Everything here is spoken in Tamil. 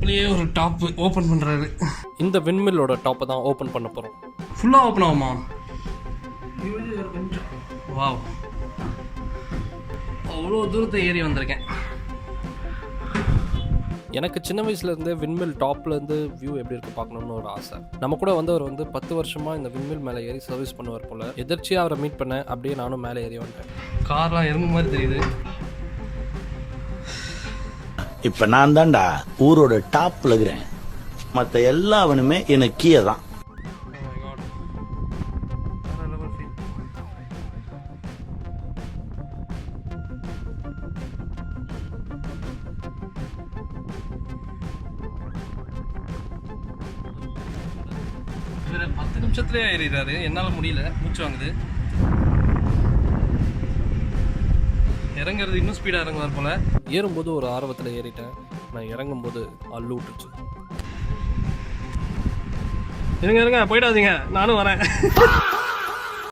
வரப்புலயே ஒரு டாப் ஓப்பன் பண்ணுறாரு. இந்த விண்மில்லோட டாப்பை தான் ஓப்பன் பண்ண போகிறோம். ஃபுல்லாக ஓப்பன் ஆகுமா? வாவ், அவ்வளோ தூரத்தை ஏறி வந்திருக்கேன். எனக்கு சின்ன வயசுலேருந்து விண்மில் டாப்லேருந்து வியூ எப்படி இருக்குது பார்க்கணுன்னு ஒரு ஆசை. நம்ம கூட வந்தவர் 10 வருஷமாக இந்த விண்மில் மேலே ஏறி சர்வீஸ் பண்ணுவார் போல். எதிர்ச்சியாக அவரை மீட் பண்ணேன். அப்படியே நானும் மேலே ஏறி வந்துட்டேன். கார்லாம் எறும்பு மாதிரி தெரியுது. இப்ப நான் தான்டா ஊரோட டாப்ல இருக்கிறேன். மத்த எல்லாவனுமே எனக்கு கீழே தான். இவர் 10 நிமிஷத்துலேயே ஏறிடுறாரு. என்னால் முடியல, மூச்சு வாங்குது. இறங்குறது இன்னும் ஸ்பீடாக இறங்குவார் போல். ஏறும்போது ஒரு ஆர்வத்தில் ஏறிட்டேன். நான் இறங்கும்போது அள்ளு விட்டுச்சு. இருங்க போயிடாதீங்க, நானும் வரேன்.